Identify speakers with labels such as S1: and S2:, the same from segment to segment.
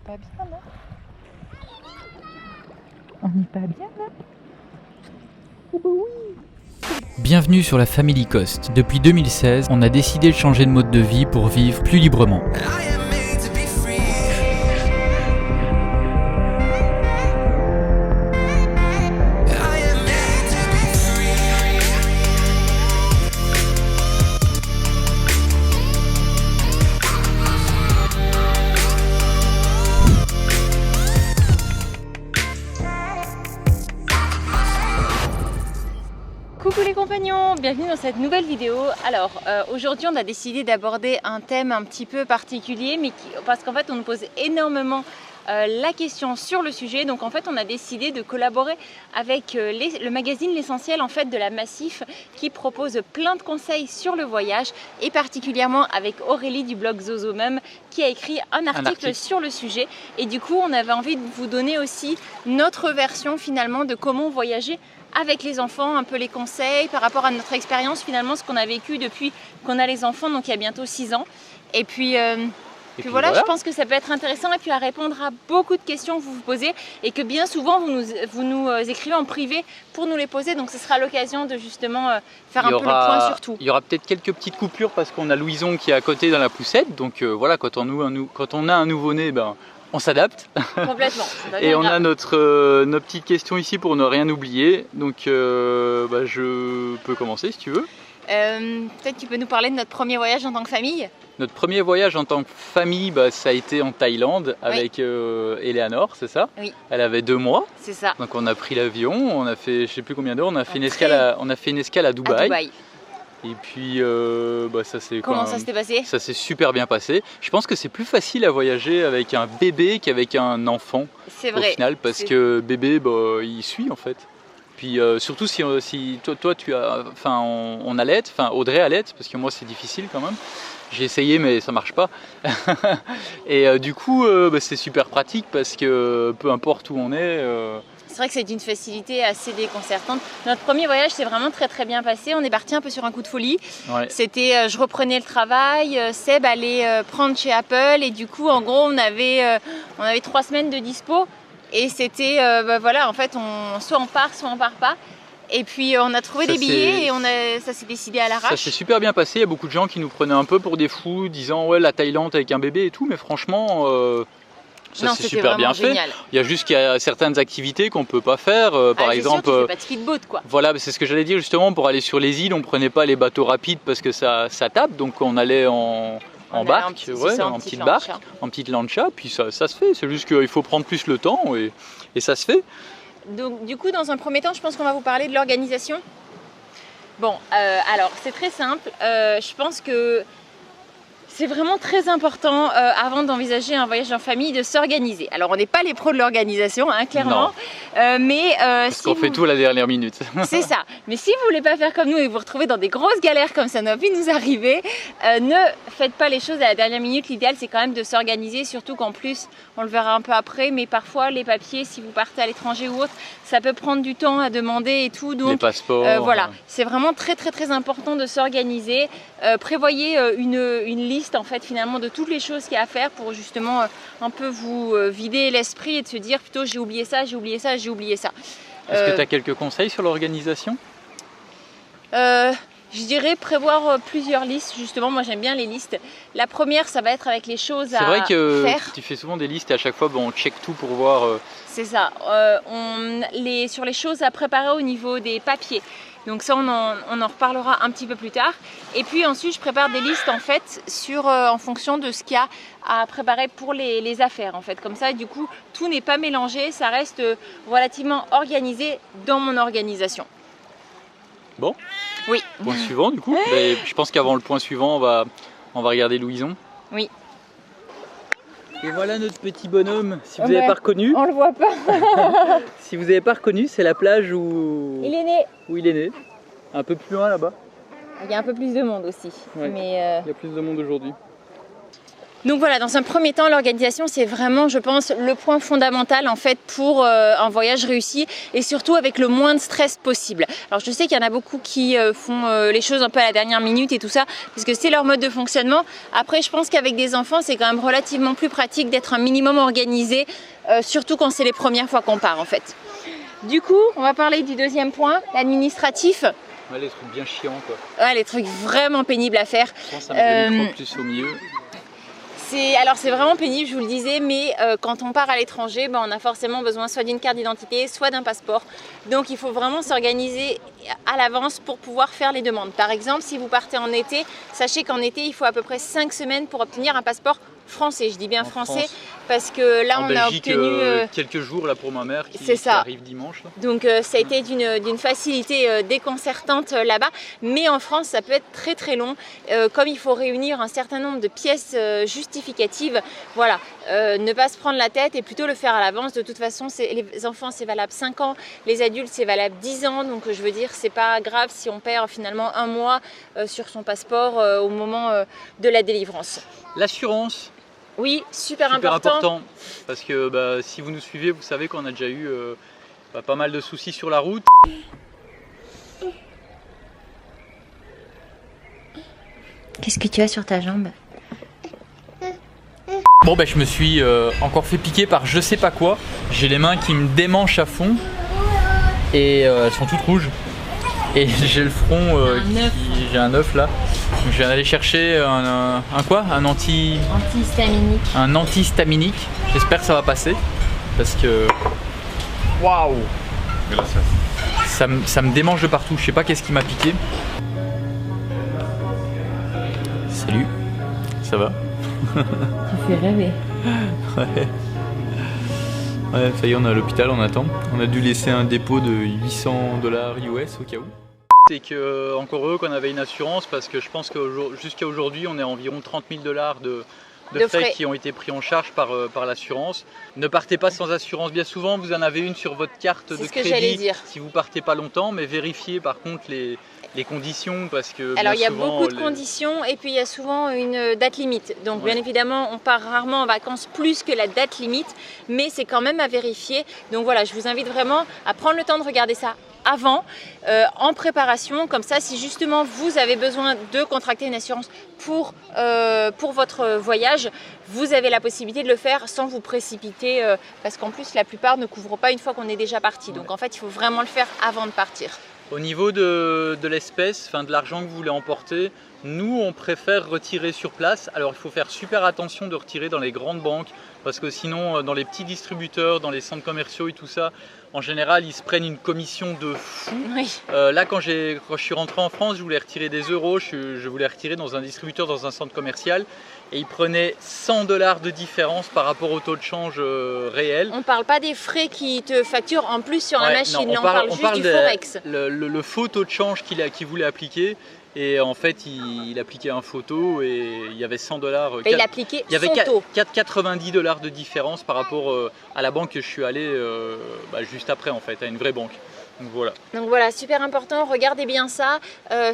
S1: pas bien là. On n'est pas bien là. Oh bah oui.
S2: Bienvenue sur la Family Coast. Depuis 2016, on a décidé de changer de mode de vie pour vivre plus librement.
S3: Coucou les compagnons, bienvenue dans cette nouvelle vidéo. Alors aujourd'hui on a décidé d'aborder un thème un petit peu particulier parce qu'en fait on nous pose énormément la question sur le sujet. Donc en fait on a décidé de collaborer avec le magazine L'Essentiel en fait de la Massif qui propose plein de conseils sur le voyage et particulièrement avec Aurélie du blog Zozo Mum qui a écrit un article sur le sujet. Et du coup on avait envie de vous donner aussi notre version finalement de comment voyager avec les enfants, un peu les conseils par rapport à notre expérience finalement, ce qu'on a vécu depuis qu'on a les enfants, donc il y a bientôt 6 ans. Et puis voilà, je pense que ça peut être intéressant et puis à répondre à beaucoup de questions que vous vous posez et que bien souvent vous nous écrivez en privé pour nous les poser, donc ce sera l'occasion de justement faire un peu le point sur tout.
S2: Il y aura peut-être quelques petites coupures parce qu'on a Louison qui est à côté dans la poussette, donc voilà, quand on a un nouveau-né, on s'adapte.
S3: Complètement.
S2: Et on a notre petite question ici pour ne rien oublier. Donc je peux commencer si tu veux.
S3: Peut-être tu peux nous parler de notre premier voyage en tant que famille.
S2: Notre premier voyage en tant que famille, ça a été en Thaïlande avec Eleanor, c'est ça?
S3: Oui.
S2: Elle avait 2 mois.
S3: C'est ça.
S2: Donc on a pris l'avion, on a fait je sais plus combien d'heures, on a fait une escale à Dubaï. Et puis ça s'est
S3: ça s'était passé?
S2: Ça s'est super bien passé. Je pense que c'est plus facile à voyager avec un bébé qu'avec un enfant.
S3: C'est vrai.
S2: Au final, parce que bébé, il suit en fait. Puis surtout si toi tu as, on allait, Audrey allait, parce que moi c'est difficile quand même. J'ai essayé mais ça marche pas. Et du coup c'est super pratique parce que peu importe où on est.
S3: C'est vrai que c'est une facilité assez déconcertante. Notre premier voyage s'est vraiment très bien passé. On est parti un peu sur un coup de folie.
S2: Ouais.
S3: C'était, je reprenais le travail, Seb allait prendre chez Apple et du coup en gros on avait 3 semaines de dispo et c'était voilà, en fait soit on part pas. Et puis on a trouvé des billets et ça s'est décidé à l'arrache.
S2: Ça s'est super bien passé. Il y a beaucoup de gens qui nous prenaient un peu pour des fous, disant ouais la Thaïlande avec un bébé et tout, mais franchement. Ça c'est super bien fait. Il y a juste qu'il y a certaines activités qu'on peut pas faire. Par exemple,
S3: sûr, tu fais pas de speedboat quoi.
S2: Voilà, c'est ce que j'allais dire justement. Pour aller sur les îles, on prenait pas les bateaux rapides parce que ça tape. Donc on allait en barque, en petite lancha. Puis ça se fait. C'est juste qu'il faut prendre plus le temps et ça se fait.
S3: Donc du coup, dans un premier temps, je pense qu'on va vous parler de l'organisation. Bon, alors c'est très simple. Je pense que c'est vraiment très important avant d'envisager un voyage en famille de s'organiser. Alors on n'est pas les pros de l'organisation, clairement, mais
S2: parce qu'on fait tout à la dernière minute.
S3: C'est ça. Mais si vous voulez pas faire comme nous et vous retrouvez dans des grosses galères comme ça n'a pu nous arriver, ne faites pas les choses à la dernière minute. L'idéal c'est quand même de s'organiser, surtout qu'en plus, on le verra un peu après, mais parfois les papiers, si vous partez à l'étranger ou autre, ça peut prendre du temps à demander et tout. Donc
S2: les passeports.
S3: voilà, c'est vraiment très important de s'organiser. Prévoyez une liste en fait finalement de toutes les choses qu'il y a à faire pour justement un peu vous vider l'esprit et de se dire plutôt j'ai oublié ça. Est-ce
S2: que tu as quelques conseils sur l'organisation?
S3: Je dirais prévoir plusieurs listes, justement, moi j'aime bien les listes. La première, ça va être avec les choses à faire.
S2: C'est vrai que tu fais souvent des listes et à chaque fois on check tout pour voir.
S3: C'est ça, sur les choses à préparer au niveau des papiers. Donc ça on en reparlera un petit peu plus tard. Et puis ensuite je prépare des listes en fait en fonction de ce qu'il y a à préparer pour les affaires en fait. Comme ça du coup tout n'est pas mélangé, ça reste relativement organisé dans mon organisation.
S2: Bon.
S3: Oui.
S2: Point suivant du coup. Je pense qu'avant le point suivant on va regarder Louison.
S3: Oui.
S2: Et voilà notre petit bonhomme, si vous n'avez pas reconnu.
S3: On le voit pas.
S2: Si vous n'avez pas reconnu, c'est la plage où
S3: il est né.
S2: Un peu plus loin là-bas.
S3: Il y a un peu plus de monde aussi.
S2: Ouais.
S3: Mais
S2: il y a plus de monde aujourd'hui.
S3: Donc voilà, dans un premier temps, l'organisation, c'est vraiment, je pense, le point fondamental en fait pour un voyage réussi et surtout avec le moins de stress possible. Alors je sais qu'il y en a beaucoup qui font les choses un peu à la dernière minute et tout ça, parce que c'est leur mode de fonctionnement. Après, je pense qu'avec des enfants, c'est quand même relativement plus pratique d'être un minimum organisé, surtout quand c'est les premières fois qu'on part en fait. Du coup, on va parler du deuxième point, l'administratif.
S2: Ouais, les trucs bien chiants quoi.
S3: Ouais, les trucs vraiment pénibles à faire.
S2: Je pense que ça me fait plus au milieu.
S3: Alors c'est vraiment pénible, je vous le disais, mais quand on part à l'étranger, on a forcément besoin soit d'une carte d'identité, soit d'un passeport. Donc il faut vraiment s'organiser à l'avance pour pouvoir faire les demandes. Par exemple, si vous partez en été, sachez qu'en été, il faut à peu près 5 semaines pour obtenir un passeport français. Je dis bien français parce que là,
S2: en
S3: on
S2: Belgique,
S3: a obtenu
S2: quelques jours là pour ma mère qui
S3: ça.
S2: arrive dimanche. Là.
S3: Donc ça a été d'une facilité déconcertante là-bas. Mais en France, ça peut être très très long. Comme il faut réunir un certain nombre de pièces justificatives, voilà, ne pas se prendre la tête et plutôt le faire à l'avance. De toute façon, les enfants, c'est valable 5 ans. Les adultes, c'est valable 10 ans. Donc je veux dire, c'est pas grave si on perd finalement un mois sur son passeport au moment de la délivrance.
S2: L'assurance.
S3: Oui, super important.
S2: Parce que si vous nous suivez, vous savez qu'on a déjà eu pas mal de soucis sur la route.
S3: Qu'est-ce que tu as sur ta jambe?
S2: Bon je me suis encore fait piquer par je sais pas quoi. J'ai les mains qui me démanchent à fond et elles sont toutes rouges. Et j'ai le front, j'ai un œuf là. Donc, je viens d'aller chercher un
S3: antihistaminique.
S2: Un antihistaminique. J'espère que ça va passer parce que waouh, ça me démange de partout. Je sais pas qu'est-ce qui m'a piqué. Salut, ça va?
S3: Tu fais rêver.
S2: Ouais, ça y est, on est à l'hôpital, on attend. On a dû laisser un dépôt de 800 $ US au cas où. C'est que encore heureux qu'on avait une assurance parce que je pense que jusqu'à aujourd'hui on est à environ 30 000 $ de frais qui ont été pris en charge par l'assurance. Ne partez pas sans assurance, bien souvent vous en avez une sur votre carte de crédit si vous partez pas longtemps, mais vérifiez par contre les conditions parce que
S3: alors il y a beaucoup de conditions et puis il y a souvent une date limite. Donc bien évidemment on part rarement en vacances plus que la date limite, mais c'est quand même à vérifier. Donc voilà, je vous invite vraiment à prendre le temps de regarder ça avant, en préparation, comme ça si justement vous avez besoin de contracter une assurance pour votre voyage, vous avez la possibilité de le faire sans vous précipiter parce qu'en plus la plupart ne couvrent pas une fois qu'on est déjà parti. Donc en fait il faut vraiment le faire avant de partir.
S2: Au niveau de l'espèce, enfin de l'argent que vous voulez emporter, nous on préfère retirer sur place. Alors il faut faire super attention de retirer dans les grandes banques parce que sinon dans les petits distributeurs, dans les centres commerciaux et tout ça, en général ils se prennent une commission de fou.
S3: Oui.
S2: Là quand je suis rentré en France, je voulais retirer des euros, je voulais retirer dans un distributeur, dans un centre commercial et ils prenaient 100 $ de différence par rapport au taux de change réel.
S3: On ne parle pas des frais qui te facturent en plus sur la machine,
S2: non,
S3: on parle juste du forex.
S2: Le faux taux de change qu'il voulait appliquer. Et en fait, il appliquait un faux taux et il y avait 100 $.
S3: Et il appliquait
S2: il y avait
S3: son taux.
S2: 90 $ de différence par rapport à la banque que je suis allé juste après en fait, à une vraie banque. Donc voilà, super important, regardez bien ça.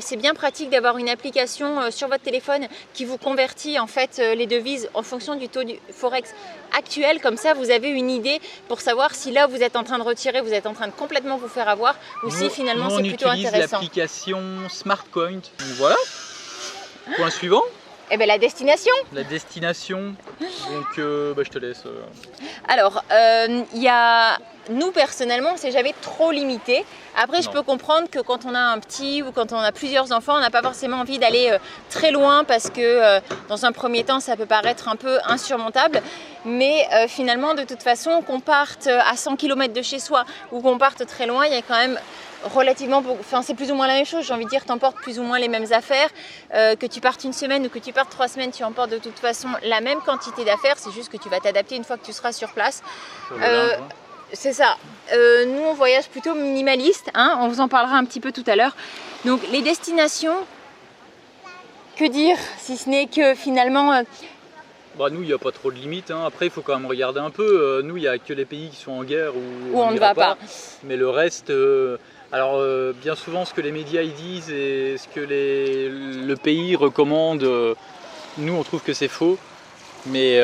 S2: C'est bien pratique d'avoir une application sur votre téléphone qui vous convertit en fait les devises en fonction du taux du forex actuel. Comme ça, vous avez une idée pour savoir si là vous êtes en train de retirer, vous êtes en train de complètement vous faire avoir ou si finalement c'est plutôt intéressant. On utilise l'application SmartCoin. Donc voilà. Point suivant.
S3: Eh bien la destination.
S2: La destination. Donc je te laisse.
S3: Alors, nous personnellement, on s'est jamais trop limité. Après, je peux comprendre que quand on a un petit ou quand on a plusieurs enfants, on n'a pas forcément envie d'aller très loin parce que dans un premier temps, ça peut paraître un peu insurmontable. Mais finalement, de toute façon, qu'on parte à 100 km de chez soi ou qu'on parte très loin, il y a quand même relativement, enfin c'est plus ou moins la même chose, j'ai envie de dire, tu emportes plus ou moins les mêmes affaires, que tu partes une semaine ou que tu partes 3 semaines, tu emportes de toute façon la même quantité d'affaires, c'est juste que tu vas t'adapter une fois que tu seras sur place. C'est ça, nous on voyage plutôt minimaliste, hein, on vous en parlera un petit peu tout à l'heure. Donc les destinations, que dire si ce n'est que finalement...
S2: nous, il n'y a pas trop de limites. Hein. Après, il faut quand même regarder un peu. Nous, il n'y a que les pays qui sont en guerre où
S3: on ne va pas.
S2: Mais le reste, alors bien souvent, ce que les médias ils disent et ce que le pays recommande, nous, on trouve que c'est faux. Mais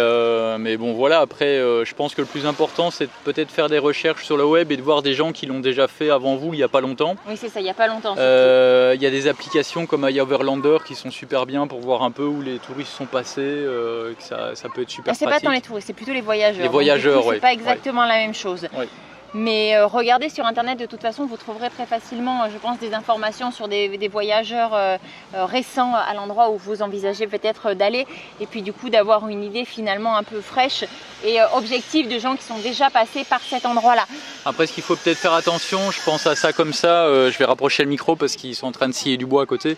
S2: bon voilà, après je pense que le plus important c'est de peut-être faire des recherches sur le web et de voir des gens qui l'ont déjà fait avant vous il n'y a pas longtemps.
S3: Oui c'est ça, il n'y a pas longtemps.
S2: Il y a des applications comme iOverlander qui sont super bien pour voir un peu où les touristes sont passés, que ça peut être super
S3: c'est
S2: pratique.
S3: pas tant les touristes, c'est plutôt les voyageurs.
S2: Les voyageurs,
S3: oui. C'est pas
S2: ouais.
S3: exactement la même chose.
S2: Ouais.
S3: Mais regardez sur internet, de toute façon vous trouverez très facilement je pense des informations sur des voyageurs récents à l'endroit où vous envisagez peut-être d'aller, et puis du coup d'avoir une idée finalement un peu fraîche et objective de gens qui sont déjà passés par cet endroit là.
S2: Après ce qu'il faut peut-être faire attention, je pense à ça comme ça, je vais rapprocher le micro parce qu'ils sont en train de scier du bois à côté,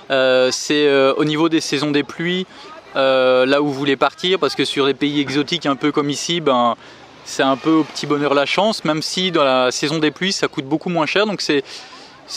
S2: c'est au niveau des saisons des pluies, là où vous voulez partir, parce que sur des pays exotiques un peu comme ici, c'est un peu au petit bonheur la chance, même si dans la saison des pluies ça coûte beaucoup moins cher, donc c'est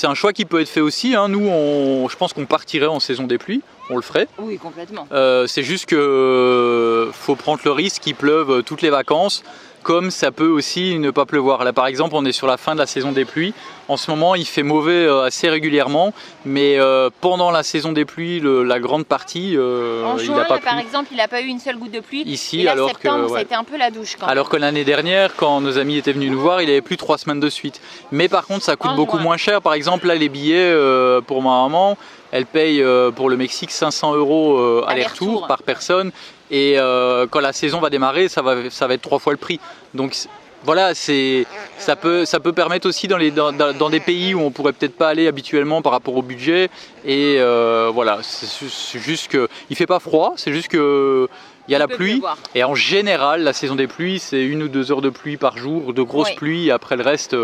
S2: un choix qui peut être fait aussi, hein. Nous je pense qu'on partirait en saison des pluies, on le ferait.
S3: Oui complètement.
S2: C'est juste que faut prendre le risque qu'il pleuve toutes les vacances, comme ça peut aussi ne pas pleuvoir. Là par exemple on est sur la fin de la saison des pluies, en ce moment il fait mauvais assez régulièrement, mais pendant la saison des pluies, la grande partie
S3: en juin,
S2: il n'a pas
S3: par
S2: plu.
S3: exemple il n'a pas eu une seule goutte de pluie,
S2: ici,
S3: et là,
S2: alors
S3: septembre
S2: que,
S3: ça a été un peu la douche quand même.
S2: Alors que l'année dernière quand nos amis étaient venus nous voir il avait plu 3 semaines de suite, mais par contre ça coûte beaucoup moins cher. Par exemple là les billets pour ma maman, elle paye pour le Mexique 500 € aller-retour par personne, et quand la saison va démarrer ça va être 3 fois le prix, donc voilà, ça peut permettre aussi dans des pays où on pourrait peut-être pas aller habituellement par rapport au budget, et voilà, c'est juste que il fait pas froid, c'est juste que il y a la pluie, et en général la saison des pluies c'est 1 ou 2 heures de pluie par jour, de grosses pluies, et après le reste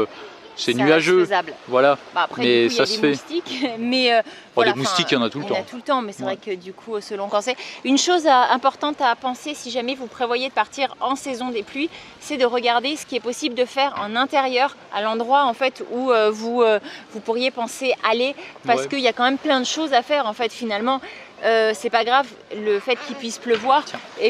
S2: c'est nuageux, voilà.
S3: Après,
S2: mais
S3: du coup,
S2: ça
S3: il y a
S2: se
S3: des
S2: fait.
S3: moustiques, mais voilà,
S2: des moustiques, il y en a tout le temps.
S3: Il y en a tout le temps, mais c'est vrai que du coup, selon quand c'est. Une chose importante à penser si jamais vous prévoyez de partir en saison des pluies, c'est de regarder ce qui est possible de faire en intérieur, à l'endroit en fait où vous pourriez penser aller, parce qu'il y a quand même plein de choses à faire en fait finalement. C'est pas grave le fait qu'il puisse pleuvoir,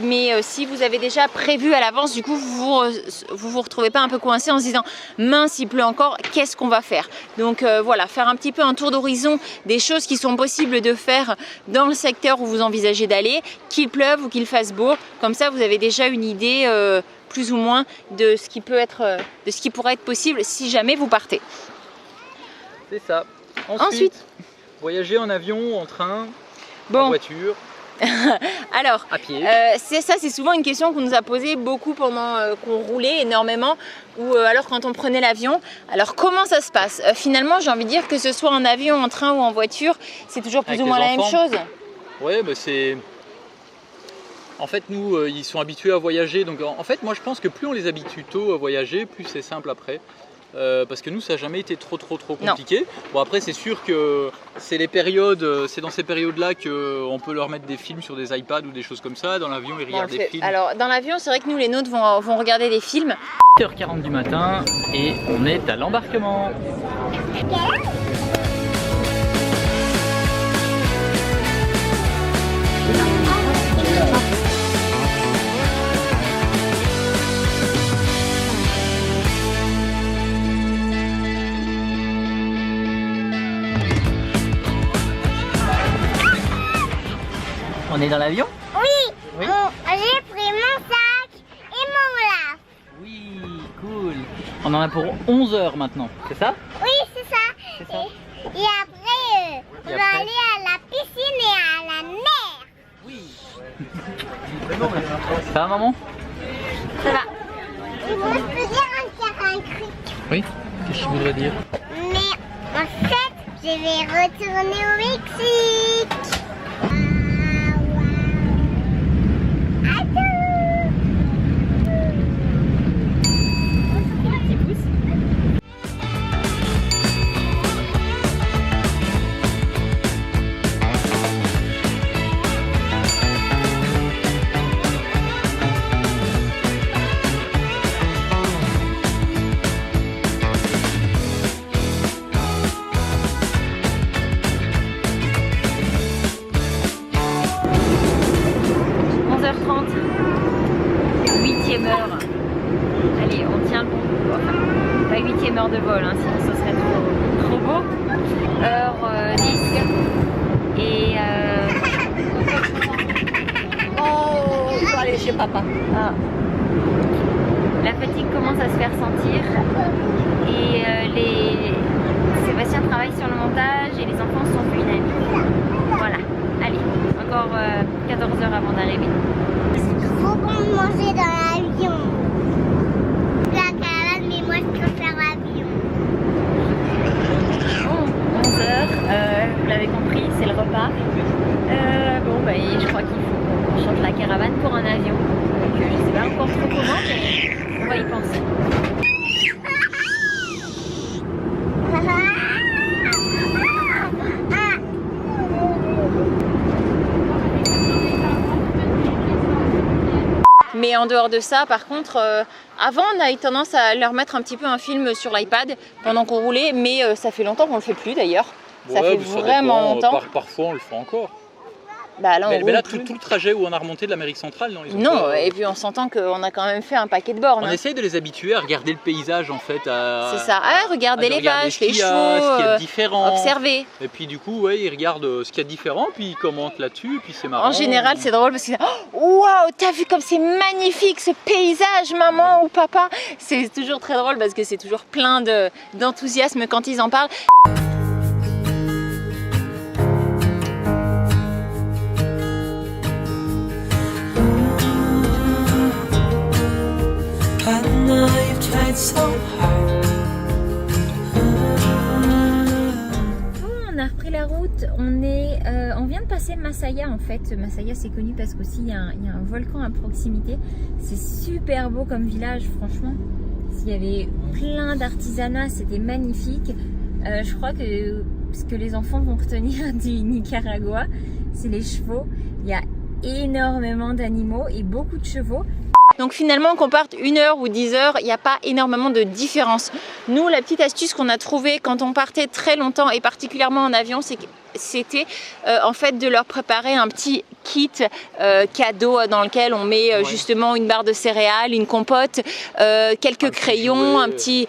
S3: mais si vous avez déjà prévu à l'avance, du coup vous retrouvez pas un peu coincé en se disant mince il pleut encore, qu'est-ce qu'on va faire? Donc voilà, faire un petit peu un tour d'horizon des choses qui sont possibles de faire dans le secteur où vous envisagez d'aller, qu'il pleuve ou qu'il fasse beau, comme ça vous avez déjà une idée plus ou moins de ce qui pourrait être possible si jamais vous partez.
S2: C'est ça. Ensuite, voyager en avion, en train, en voiture.
S3: Alors,
S2: à pied.
S3: C'est souvent une question qu'on nous a posée beaucoup pendant qu'on roulait énormément, ou alors quand on prenait l'avion. Alors comment ça se passe? Finalement j'ai envie de dire que ce soit en avion, en train ou en voiture, c'est toujours plus ou moins la même chose.
S2: Ouais, bah c'est... En fait nous ils sont habitués à voyager, donc en fait moi je pense que plus on les habitue tôt à voyager, plus c'est simple après. Parce que nous ça n'a jamais été trop compliqué. Non. Bon après c'est sûr que c'est dans ces périodes là qu'on peut leur mettre des films sur des iPads ou des choses comme ça. Dans l'avion ils regardent des films.
S3: Alors dans l'avion c'est vrai que nous les nôtres vont regarder des films.
S2: 8h40 du matin et on est à l'embarquement. On est dans l'avion?
S4: Oui, oui. J'ai pris mon sac et mon lave.
S2: Oui, cool. On en a pour 11 heures maintenant, c'est ça?
S4: Oui, c'est ça. Et après, on va aller à la piscine et à la mer.
S2: Oui. Ça va maman?
S4: Ça va. Et moi je peux dire un cri.
S2: Oui, qu'est-ce que je voudrais dire?
S4: Mais en fait, je vais retourner au Mexique.
S3: Allez, on tient le bon. Enfin, pas 8e heure de vol, hein, sinon ce serait trop beau. Heure 10. Et oh, on va aller
S1: aller chez papa.
S3: Ah. La fatigue commence à se faire sentir et Sébastien travaille sur le montage et les enfants sont plus dynamiques. Voilà, allez, encore 14 heures avant d'arriver.
S4: Faut qu'on mange dans l'avion. La caravane, mais moi je préfère l'avion.
S3: Bon, 11 heures, vous l'avez compris, c'est le repas. Bon, bah, je crois qu'il faut qu'on change la caravane pour un avion. Donc je sais pas encore trop comment, mais on va y penser. Mais en dehors de ça, par contre, avant on a eu tendance à leur mettre un petit peu un film sur l'iPad pendant qu'on roulait, mais ça fait longtemps qu'on le fait plus d'ailleurs. Ça fait vraiment longtemps.
S2: Parfois on le fait encore.
S3: Bah là,
S2: mais là, tout le trajet où on a remonté de l'Amérique centrale, non, ils ont pas,
S3: et puis on s'entend qu'on a quand même fait un paquet de bornes.
S2: On essaye de les habituer à regarder le paysage en fait.
S3: C'est ça, regarder les vaches, les chevaux,
S2: ce qu'il y a de différent.
S3: Observer.
S2: Et puis du coup, ouais, ils regardent ce qu'il y a de différent, puis ils commentent là-dessus, puis c'est marrant.
S3: En général, c'est drôle parce que waouh, t'as vu comme c'est magnifique ce paysage, maman ou papa. C'est toujours très drôle parce que c'est toujours plein d'enthousiasme quand ils en parlent. On a repris la route, on vient de passer Masaya en fait. Masaya c'est connu parce qu'aussi il y a un volcan à proximité. C'est super beau comme village franchement. Il y avait plein d'artisanat, c'était magnifique. Je crois que ce que les enfants vont retenir du Nicaragua, c'est les chevaux. Il y a énormément d'animaux et beaucoup de chevaux. Donc finalement qu'on parte 1 heure ou 10 heures, il n'y a pas énormément de différence. Nous, la petite astuce qu'on a trouvée quand on partait très longtemps et particulièrement en avion, c'était en fait de leur préparer un petit kit cadeau dans lequel on met justement une barre de céréales, une compote, quelques crayons, un petit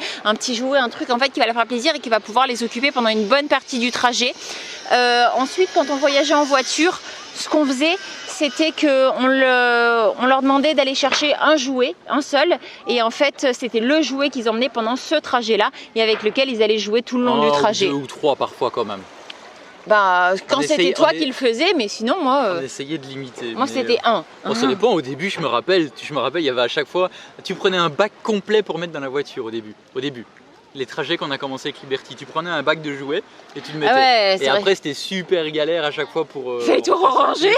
S3: jouet, un truc en fait qui va leur faire plaisir et qui va pouvoir les occuper pendant une bonne partie du trajet. Ensuite, quand on voyageait en voiture, ce qu'on faisait, c'était qu'on leur demandait d'aller chercher un jouet, un seul, et en fait c'était le jouet qu'ils emmenaient pendant ce trajet-là et avec lequel ils allaient jouer tout le long du trajet.
S2: 2 ou 3 parfois quand même.
S3: Bah, quand c'était toi qui le faisais, mais sinon moi...
S2: On essayait de limiter.
S3: Moi c'était 1.
S2: Bon, ça dépend, au début je me rappelle, il y avait à chaque fois, tu prenais un bac complet pour mettre dans la voiture au début. Les trajets qu'on a commencé avec Liberty, tu prenais un bac de jouets et tu le mettais. Et après c'était super galère à chaque fois pour...
S3: Fallait tout ranger.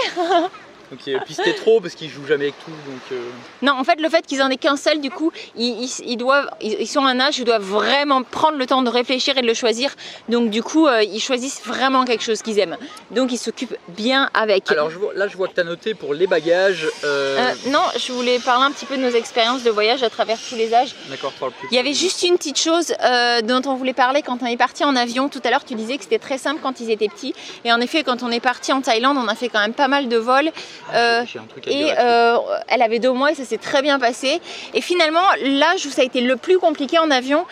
S2: Donc, puis c'était trop parce qu'ils jouent jamais avec tout. Donc,
S3: Non, en fait le fait qu'ils en aient qu'un seul, du coup, ils sont à un âge où ils doivent vraiment prendre le temps de réfléchir et de le choisir. Donc du coup, ils choisissent vraiment quelque chose qu'ils aiment. Donc ils s'occupent bien avec.
S2: Alors là je vois que tu as noté pour les bagages.
S3: Non, je voulais parler un petit peu de nos expériences de voyage à travers tous les âges.
S2: D'accord, parle plus.
S3: Il y avait juste une petite chose dont on voulait parler quand on est parti en avion. Tout à l'heure tu disais que c'était très simple quand ils étaient petits. Et en effet, quand on est parti en Thaïlande, on a fait quand même pas mal de vols.
S2: J'ai un truc à dire
S3: elle avait 2 mois et ça s'est très bien passé. Et finalement, l'âge où ça a été le plus compliqué en avion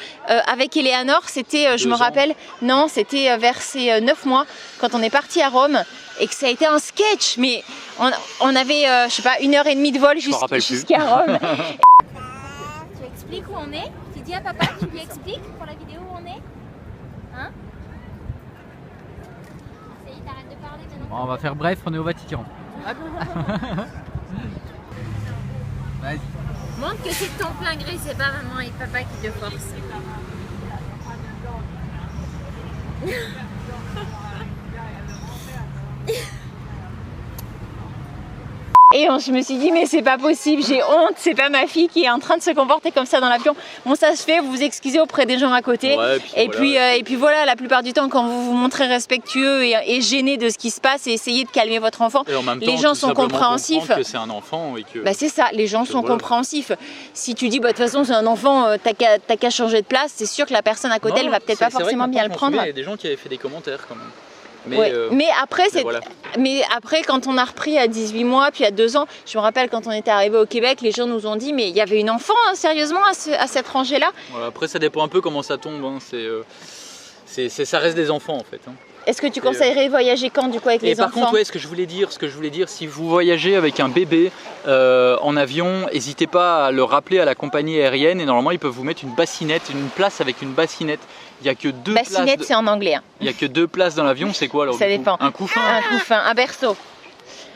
S3: avec Eleanor, c'était, je me rappelle, non, c'était vers ses 9 mois quand on est parti à Rome et que ça a été un sketch. Mais on avait, je sais pas, 1h30 de vol jusqu'à Rome. Tu expliques où on est? Tu dis à papa, tu lui expliques pour la vidéo où on est? Hein? T'arrêtes de parler maintenant.
S2: Bon, on va faire bref, on est au Vatican. Vas-y.
S3: Montre que c'est de ton plein gré, c'est pas maman et papa qui te forcent. Et je me suis dit mais c'est pas possible, j'ai honte, c'est pas ma fille qui est en train de se comporter comme ça dans l'avion. Bon, ça se fait, vous vous excusez auprès des gens à côté. Et puis voilà, la plupart du temps quand vous vous montrez respectueux et gêné de ce qui se passe et essayez de calmer votre enfant, les gens sont compréhensifs.
S2: Que c'est un enfant et que...
S3: Bah c'est ça, les gens sont compréhensifs. Si tu dis bah de toute façon c'est un enfant, t'as qu'à changer de place, c'est sûr que la personne à côté elle va peut-être pas forcément bien le prendre.
S2: Il y a des gens qui avaient fait des commentaires quand même.
S3: Mais après, quand on a repris à 18 mois, puis à 2 ans, je me rappelle quand on était arrivé au Québec, les gens nous ont dit mais il y avait une enfant hein, sérieusement à cette rangée-là.
S2: Voilà, après ça dépend un peu comment ça tombe, hein. Ça reste des enfants en fait. Hein.
S3: Est-ce que tu conseillerais de voyager quand du coup avec les
S2: par
S3: enfants?
S2: contre, ouais, ce que je voulais dire, si vous voyagez avec un bébé en avion, n'hésitez pas à le rappeler à la compagnie aérienne et normalement ils peuvent vous mettre une bassinette, une place avec une bassinette. Il n'y a que deux
S3: Bassinette,
S2: places.
S3: c'est en anglais. Hein.
S2: Il n'y a que 2 places dans l'avion, c'est quoi alors?
S3: Ça dépend.
S2: Un couffin?
S3: Un couffin, un berceau.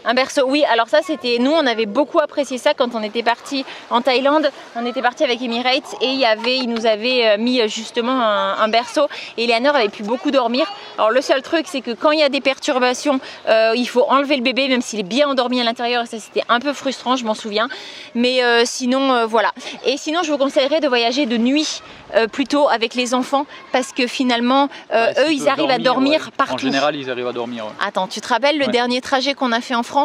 S3: Un berceau, oui, alors ça c'était, nous on avait beaucoup apprécié ça quand on était parti en Thaïlande, on était parti avec Emirates et ils nous avaient mis justement un berceau et Eleanor avait pu beaucoup dormir. Alors le seul truc c'est que quand il y a des perturbations, il faut enlever le bébé même s'il est bien endormi à l'intérieur et ça c'était un peu frustrant, je m'en souviens. Mais sinon voilà. Et sinon je vous conseillerais de voyager de nuit plutôt avec les enfants parce que finalement eux ils arrivent à dormir partout.
S2: En général ils arrivent à dormir. Ouais.
S3: Attends, tu te rappelles le dernier trajet qu'on a fait en France?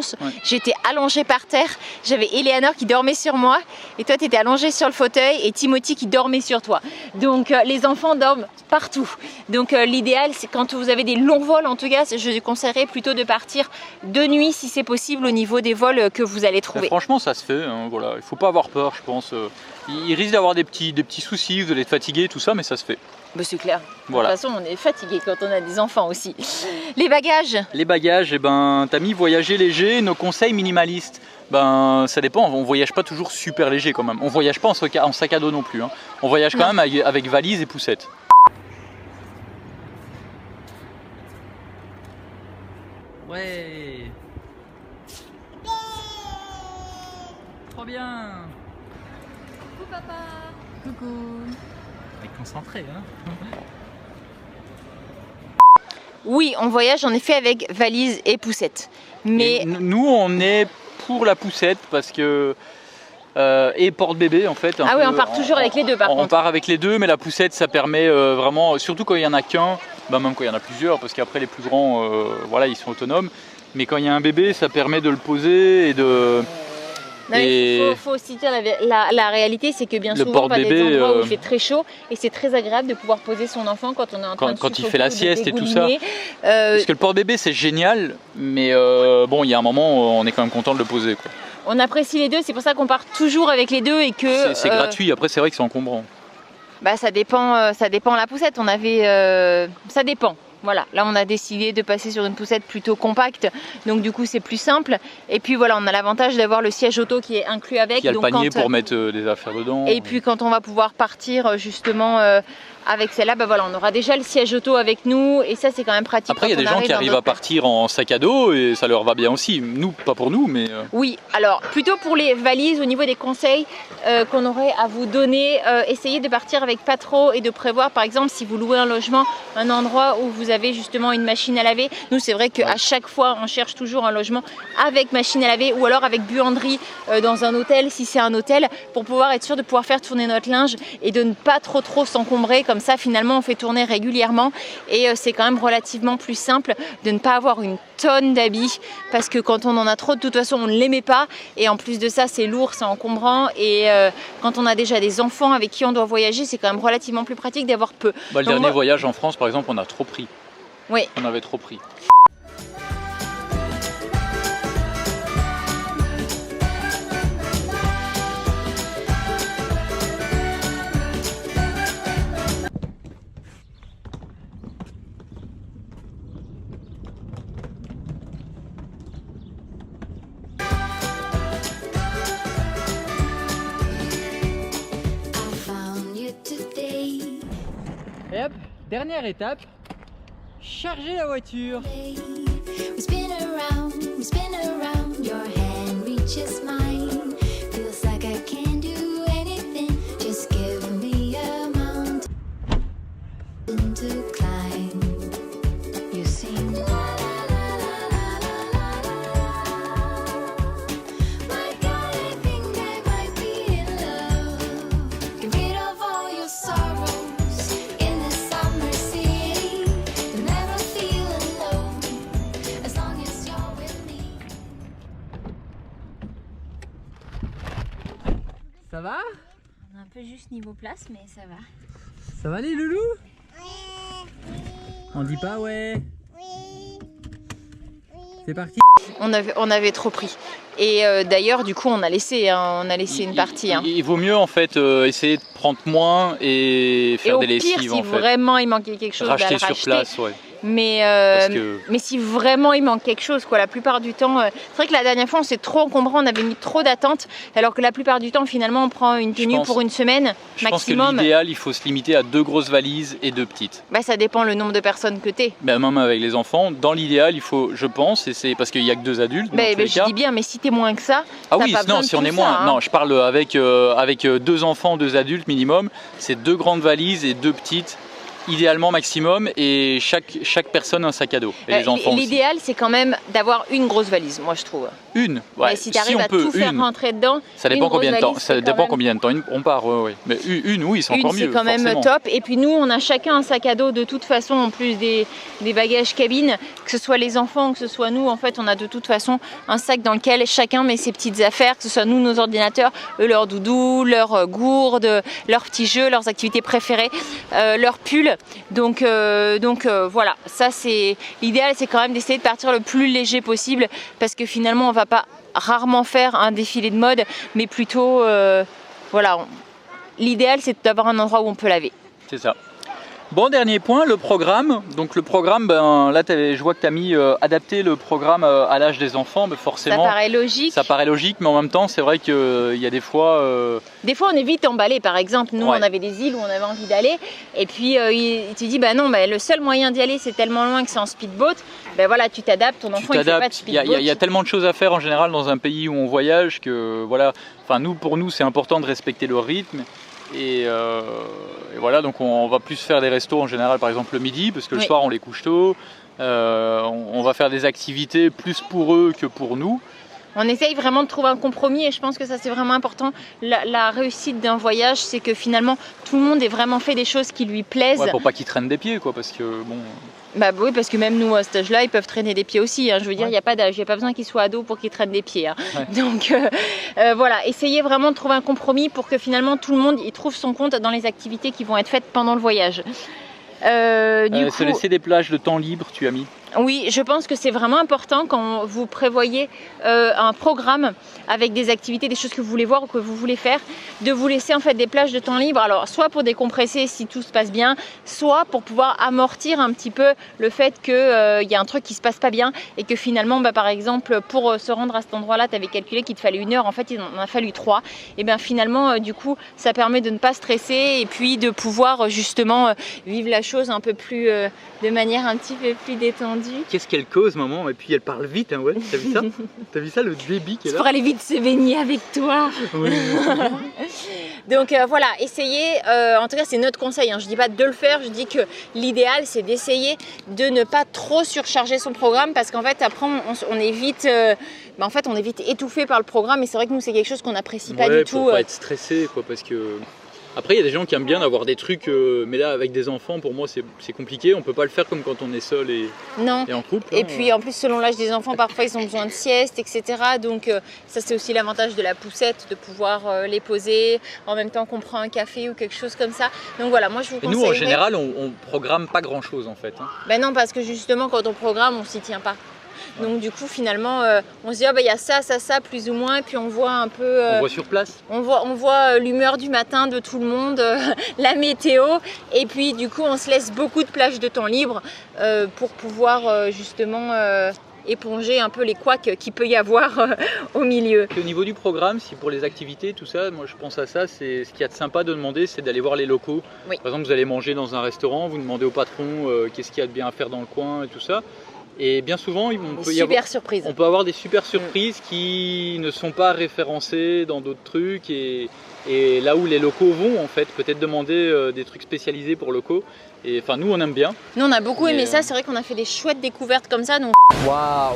S3: J'étais allongée par terre, j'avais Eleanor qui dormait sur moi et toi tu étais allongée sur le fauteuil et Timothy qui dormait sur toi. Donc les enfants dorment partout. Donc l'idéal c'est quand vous avez des longs vols, en tout cas je conseillerais plutôt de partir de nuit si c'est possible au niveau des vols que vous allez trouver.
S2: Franchement ça se fait, hein, voilà. Il ne faut pas avoir peur je pense. Il risque d'avoir des petits soucis, vous allez être fatigué tout ça mais ça se fait.
S3: Bah, c'est clair.
S2: Voilà.
S3: De toute façon, on est fatigué quand on a des enfants aussi. Les bagages?
S2: Les bagages, eh ben, t'as mis voyager léger, nos conseils minimalistes. Ben, ça dépend, on voyage pas toujours super léger quand même. On voyage pas en sac à dos non plus. Hein. On voyage quand même avec valise et poussette. Ouais. Trop bien.
S3: Coucou papa.
S2: Coucou. Concentré, hein.
S3: Oui, on voyage en effet avec valise et poussette. Mais
S2: et nous, on est pour la poussette parce que et porte-bébé en fait.
S3: Ah oui, on part toujours avec les deux par contre.
S2: On part avec les deux, mais la poussette, ça permet vraiment, surtout quand il y en a qu'un, bah même quand il y en a plusieurs, parce qu'après les plus grands, voilà, ils sont autonomes. Mais quand il y a un bébé, ça permet de le poser et de.
S3: Non, il faut aussi dire la réalité, c'est que bien souvent on va à des endroits où il fait très chaud et c'est très agréable de pouvoir poser son enfant quand on est en train de
S2: quand il fait la sieste et tout ça. Parce que le porte-bébé c'est génial, mais bon il y a un moment on est quand même content de le poser quoi.
S3: On apprécie les deux, c'est pour ça qu'on part toujours avec les deux et que
S2: c'est gratuit. Après c'est vrai que c'est encombrant.
S3: Bah ça dépend la poussette. On avait ça dépend. Voilà, là on a décidé de passer sur une poussette plutôt compacte, donc du coup c'est plus simple. Et puis voilà, on a l'avantage d'avoir le siège auto qui est inclus avec.
S2: Il y a le panier pour mettre des affaires dedans.
S3: Et puis quand on va pouvoir partir justement avec celle-là, bah voilà, on aura déjà le siège auto avec nous et ça c'est quand même pratique.
S2: Après il y a des gens qui arrivent à partir en sac à dos et ça leur va bien aussi. Nous, pas pour nous, mais...
S3: Oui, alors plutôt pour les valises, au niveau des conseils qu'on aurait à vous donner, essayez de partir avec pas trop et de prévoir par exemple si vous louez un logement, un endroit où vous avez justement une machine à laver. Nous c'est vrai qu'à chaque fois on cherche toujours un logement avec machine à laver ou alors avec buanderie dans un hôtel si c'est un hôtel pour pouvoir être sûr de pouvoir faire tourner notre linge et de ne pas trop s'encombrer. Comme ça finalement on fait tourner régulièrement et c'est quand même relativement plus simple de ne pas avoir une tonne d'habits parce que quand on en a trop de toute façon on ne les met pas et en plus de ça c'est lourd, c'est encombrant et quand on a déjà des enfants avec qui on doit voyager c'est quand même relativement plus pratique d'avoir peu.
S2: Bah, le dernier voyage en France par exemple on a trop pris.
S3: Oui.
S2: On avait trop pris. Et hop, dernière étape, charger la voiture.
S5: We spin around, your hand reaches mine. Feels like I can do anything. Just give me a mountain to climb. You sing la la la la la la. My God, I think I might be in love. Get rid of all your sorrows in this summer city. You'll never feel alone as long as you're with me.
S2: Ça va?
S3: On est un peu juste niveau place mais ça va.
S2: Ça va les loulous? On dit pas ouais. C'est parti.
S3: On avait trop pris. Et d'ailleurs, du coup, on a laissé une partie.
S2: Il vaut mieux en fait essayer de prendre moins et faire des lessives
S3: si
S2: en fait.
S3: Vraiment il manquait quelque chose,
S2: racheter
S3: bah,
S2: sur place, ouais.
S3: mais si vraiment il manque quelque chose, quoi, la plupart du temps, c'est vrai que la dernière fois on s'est trop encombré, on avait mis trop d'attentes, alors que la plupart du temps finalement on prend une tenue pour une semaine
S2: Je pense que
S3: maximum.
S2: l'idéal, il faut se limiter à 2 grosses valises et 2 petites.
S3: Bah, ça dépend le nombre de personnes que t'es.
S2: Ben, même avec les enfants, dans l'idéal, il faut, je pense, et c'est parce qu'il n'y a que 2 adultes. Dans tous les
S3: Je
S2: cas.
S3: dis bien, mais si t'es moins que ça,
S2: Ah
S3: t'as
S2: oui,
S3: pas
S2: non,
S3: besoin de
S2: si on
S3: tout
S2: est
S3: ça,
S2: moins.
S3: hein.
S2: Non, je parle avec 2 enfants, 2 adultes minimum. C'est 2 grandes valises et 2 petites, idéalement maximum, et chaque personne un sac à dos. Et les enfants aussi.
S3: L'idéal, c'est quand même d'avoir une grosse valise, moi je trouve.
S2: Une, ouais.
S3: Mais si tu arrives
S2: on
S3: à
S2: peut,
S3: tout faire
S2: une.
S3: rentrer dedans,
S2: Ça dépend
S3: une
S2: combien de
S3: grosse
S2: temps.
S3: valise,
S2: Ça
S3: c'est
S2: dépend
S3: quand même-
S2: combien de temps. On part, ouais. Mais une, oui, c'est
S3: Une,
S2: encore
S3: c'est
S2: mieux.
S3: quand même
S2: forcément.
S3: top. Et puis nous, on a chacun un sac à dos de toute façon, en plus des bagages cabine, que ce soit les enfants, que ce soit nous. En fait, on a de toute façon un sac dans lequel chacun met ses petites affaires, que ce soit nous, nos ordinateurs, eux, leurs doudous, leurs gourdes, leurs petits jeux, leurs activités préférées, leurs pulls. Donc voilà, ça c'est l'idéal, c'est quand même d'essayer de partir le plus léger possible, parce que finalement, on va pas rarement faire un défilé de mode, mais plutôt voilà, l'idéal c'est d'avoir un endroit où on peut laver.
S2: C'est ça. Bon, dernier point, le programme. Donc le programme, ben, là je vois que tu as mis adapter le programme à l'âge des enfants, mais forcément
S3: Ça paraît logique.
S2: ça paraît logique, mais en même temps c'est vrai qu'il y a des fois...
S3: Des fois on est vite emballé, par exemple nous
S2: Ouais.
S3: on avait des îles où on avait envie d'aller, et puis il te dit bah non, bah, le seul moyen d'y aller c'est tellement loin que c'est en speedboat. Ben voilà, tu t'adaptes, ton
S2: tu
S3: enfant il fait pas de
S2: t'adaptes, il y,
S3: speedboat.
S2: a- il y a tellement de choses à faire en général dans un pays où on voyage que voilà, enfin pour nous c'est important de respecter le rythme. Et voilà, donc on va plus faire des restos en général, par exemple le midi, parce que le
S3: Oui.
S2: soir on les couche tôt. On va faire des activités plus pour eux que pour nous.
S3: On essaye vraiment de trouver un compromis, et je pense que ça c'est vraiment important. La réussite d'un voyage, c'est que finalement tout le monde ait vraiment fait des choses qui lui plaisent.
S2: Ouais, pour pas qu'ils traînent des pieds, quoi, parce que bon.
S3: Bah oui, parce que même nous à cet âge-là, ils peuvent traîner des pieds aussi, hein. Je veux dire, il
S2: Ouais.
S3: n'y a pas d'âge, il n'y a pas besoin qu'ils soient ados pour qu'ils traînent des pieds, hein.
S2: Ouais.
S3: Donc voilà, essayez vraiment de trouver un compromis pour que finalement tout le monde y trouve son compte dans les activités qui vont être faites pendant le voyage.
S2: Se laisser des plages de temps libre, tu as mis.
S3: Oui, je pense que c'est vraiment important quand vous prévoyez un programme avec des activités, des choses que vous voulez voir ou que vous voulez faire, de vous laisser en fait des plages de temps libre. Alors soit pour décompresser si tout se passe bien, soit pour pouvoir amortir un petit peu le fait qu'il y a un truc qui se passe pas bien et que finalement, bah, par exemple, pour se rendre à cet endroit-là, tu avais calculé qu'il te fallait 1 heure, en fait il en a fallu 3. Et bien finalement, du coup, ça permet de ne pas stresser et puis de pouvoir justement vivre la chose un peu plus, de manière un petit peu plus détendue.
S2: Qu'est-ce qu'elle cause, maman? Et puis elle parle vite, hein, ouais. T'as vu ça? T'as vu ça, le débit qui est
S3: C'est
S2: là?
S3: pour aller vite se baigner avec toi.
S2: Oui.
S3: Donc voilà, essayez, en tout cas c'est notre conseil, hein. Je dis pas de le faire, je dis que l'idéal c'est d'essayer de ne pas trop surcharger son programme, parce qu'en fait après on est vite, on est vite étouffé par le programme, et c'est vrai que nous c'est quelque chose qu'on n'apprécie pas du tout.
S2: Pour pas être stressé, quoi, parce que... Après, il y a des gens qui aiment bien avoir des trucs, mais là, avec des enfants, pour moi, c'est compliqué. On peut pas le faire comme quand on est seul et
S3: Non.
S2: en couple.
S3: Et
S2: hein.
S3: puis en plus selon l'âge des enfants, parfois ils ont besoin de sieste, etc. Donc ça c'est aussi l'avantage de la poussette, de pouvoir les poser en même temps qu'on prend un café ou quelque chose comme ça. Donc voilà, moi je vous
S2: Et
S3: conseille.
S2: nous, en général, on programme pas grand-chose, en fait. Hein.
S3: Ben non, parce que justement quand on programme, on s'y tient pas. Donc du coup finalement on se dit il y a ça, plus ou moins, et puis on voit un peu...
S2: On voit sur place.
S3: On voit l'humeur du matin de tout le monde, la météo, et puis du coup on se laisse beaucoup de plages de temps libre pour pouvoir justement éponger un peu les couacs qu'il peut y avoir au milieu.
S2: Et au niveau du programme, si pour les activités, tout ça, moi je pense à ça, c'est ce qu'il y a de sympa de demander, c'est d'aller voir les locaux.
S3: Oui.
S2: Par exemple, vous allez manger dans un restaurant, vous demandez au patron qu'est-ce qu'il y a de bien à faire dans le coin et tout ça. Et bien souvent,
S3: Super surprise.
S2: on peut avoir des super surprises qui ne sont pas référencées dans d'autres trucs, et là où les locaux vont, en fait, peut-être demander des trucs spécialisés pour locaux. Et enfin, nous, on aime bien.
S3: Nous on a beaucoup aimé
S2: Mais,
S3: ça, c'est vrai qu'on a fait des chouettes découvertes comme ça. Donc...
S2: Waouh!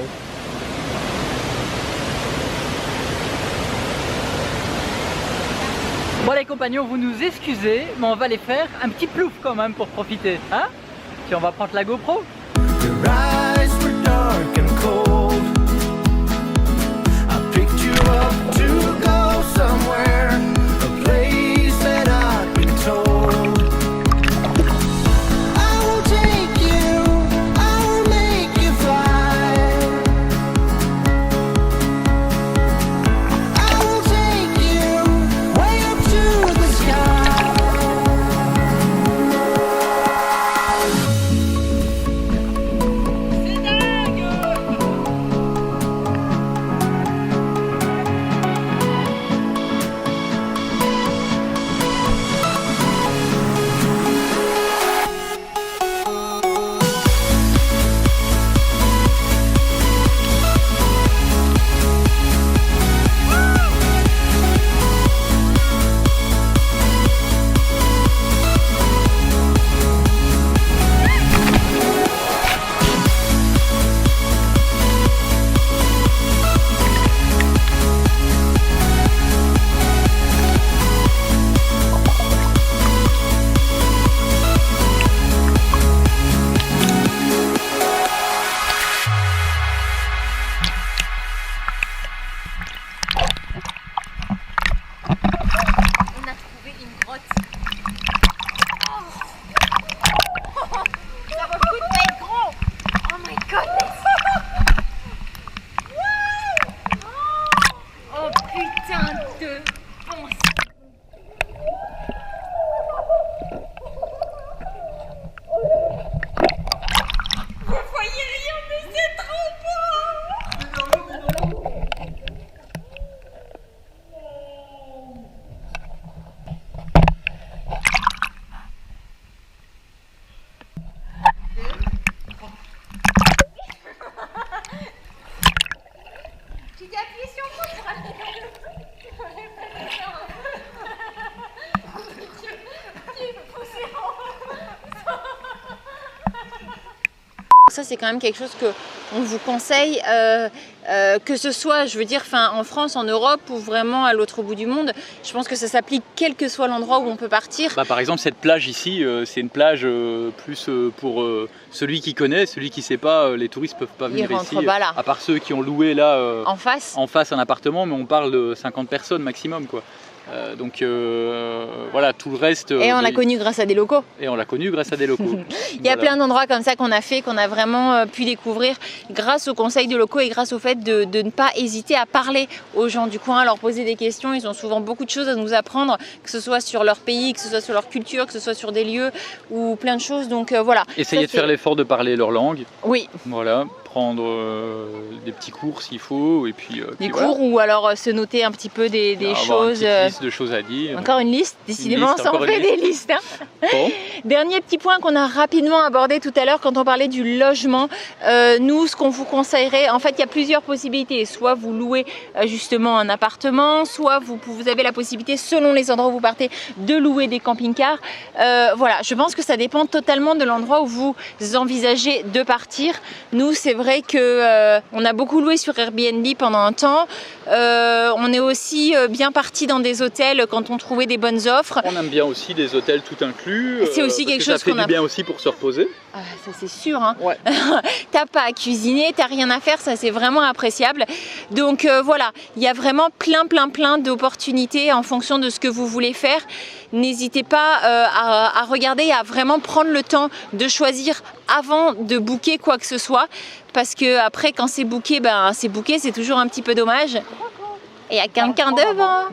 S1: Bon les compagnons, vous nous excusez, mais on va les faire un petit plouf quand même pour profiter, hein? Puis on va prendre la GoPro.
S6: Your eyes were dark and cold. I picked you up to go somewhere, a place that I've been told. I will take you, I will make you fly. I will take you way up to the sky.
S3: ça c'est quand même quelque chose que on vous conseille, que ce soit, je veux dire, en France, en Europe ou vraiment à l'autre bout du monde. Je pense que ça s'applique quel que soit l'endroit où on peut partir.
S2: Bah, par exemple, cette plage ici, c'est une plage plus pour celui qui connaît, celui qui sait pas, les touristes peuvent pas venir ici.
S3: Pas là.
S2: À part ceux qui ont loué là
S3: En face.
S2: un appartement, mais on parle de 50 personnes maximum, quoi. Donc voilà, tout le reste.
S3: Et on l'a connu grâce à des locaux.
S2: Et on l'a connu grâce à des locaux.
S3: Il y a plein d'endroits comme ça qu'on a fait, qu'on a vraiment pu découvrir grâce aux conseils de locaux et grâce au fait de ne pas hésiter à parler aux gens du coin, à leur poser des questions. Ils ont souvent beaucoup de choses à nous apprendre, que ce soit sur leur pays, que ce soit sur leur culture, que ce soit sur des lieux ou plein de choses. Donc voilà.
S2: Essayez de faire l'effort de parler leur langue.
S3: Oui.
S2: Voilà. Prendre des petits cours s'il faut, et puis
S3: des
S2: voilà.
S3: cours ou alors se noter un petit peu des choses.
S2: Une liste de choses à dire.
S3: Encore une liste, décidément on s'en fait des listes. Hein.
S2: Bon.
S3: Dernier petit point qu'on a rapidement abordé tout à l'heure quand on parlait du logement. Nous, ce qu'on vous conseillerait, en fait, il y a plusieurs possibilités. Soit vous louez justement un appartement, soit vous avez la possibilité, selon les endroits où vous partez, de louer des camping-cars. Voilà, je pense que ça dépend totalement de l'endroit où vous envisagez de partir. Nous, c'est vrai que on a beaucoup loué sur Airbnb pendant un temps. On est aussi bien parti dans des hôtels quand on trouvait des bonnes offres.
S2: On aime bien aussi des hôtels tout inclus.
S3: C'est aussi quelque chose qu'on
S2: a. Ça fait du bien aussi pour se reposer.
S3: Ah, ça c'est sûr. Hein.
S2: Ouais.
S3: T'as pas à cuisiner, t'as rien à faire, ça c'est vraiment appréciable. Donc voilà, il y a vraiment plein d'opportunités en fonction de ce que vous voulez faire. N'hésitez pas à regarder et à vraiment prendre le temps de choisir avant de booker quoi que ce soit. Parce que après, quand c'est booké, c'est toujours un petit peu dommage. Et il y a quelqu'un devant.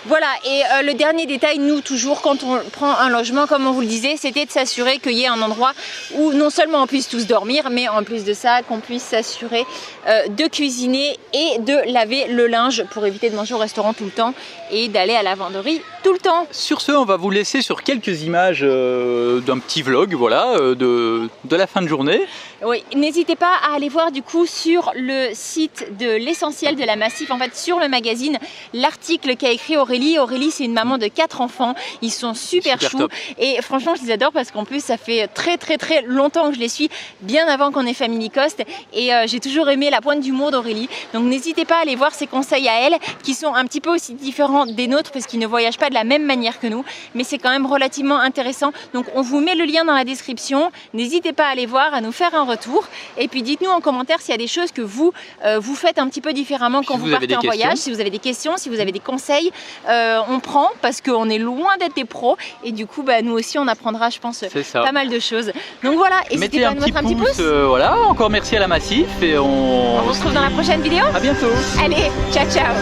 S3: Voilà, et le dernier détail, nous toujours quand on prend un logement, comme on vous le disait, c'était de s'assurer qu'il y ait un endroit où non seulement on puisse tous dormir, mais en plus de ça, qu'on puisse s'assurer de cuisiner et de laver le linge pour éviter de manger au restaurant tout le temps et d'aller à la lavanderie tout le temps.
S2: Sur ce, on va vous laisser sur quelques images d'un petit vlog, voilà, de la fin de journée.
S3: Oui, n'hésitez pas à aller voir du coup sur le site de l'essentiel de la Massif, en fait sur le magazine, l'article qu'a écrit Aurélie. Aurélie, c'est une maman de 4 enfants, ils sont super choux
S2: top.
S3: Et franchement je les adore parce qu'en plus ça fait très longtemps que je les suis, bien avant qu'on ait Family Cost, et j'ai toujours aimé la pointe d'humour d'Aurélie. Donc n'hésitez pas à aller voir ses conseils à elle, qui sont un petit peu aussi différents des nôtres parce qu'ils ne voyagent pas de la même manière que nous, mais c'est quand même relativement intéressant. Donc on vous met le lien dans la description, n'hésitez pas à aller voir, à nous faire un retour, et puis dites-nous en commentaire s'il y a des choses que vous faites un petit peu différemment quand vous partez en voyage. Si vous avez des questions, si vous avez des conseils, on prend parce qu'on est loin d'être des pros, et du coup nous aussi on apprendra, je pense, pas mal de choses. Donc voilà, n'hésitez pas à nous mettre un petit pouce.
S2: Voilà, encore merci à la Massif, et
S3: On se retrouve dans la prochaine vidéo.
S2: à bientôt.
S3: Allez, ciao ciao.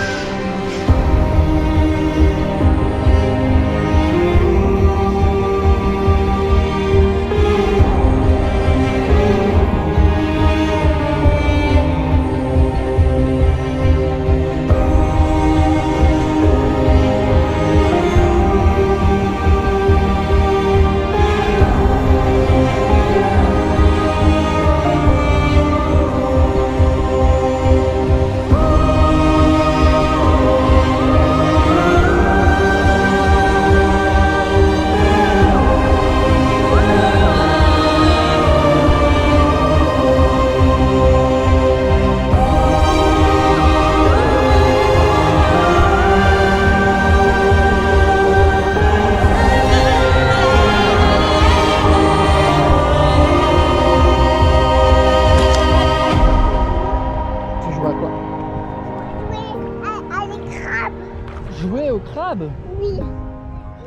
S1: Jouer au crabe?
S4: Oui.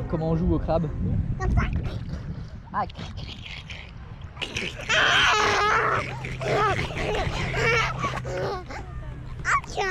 S1: Comment on joue au crabe?
S4: Comme ça.
S1: Ah,
S4: Ah, tiens.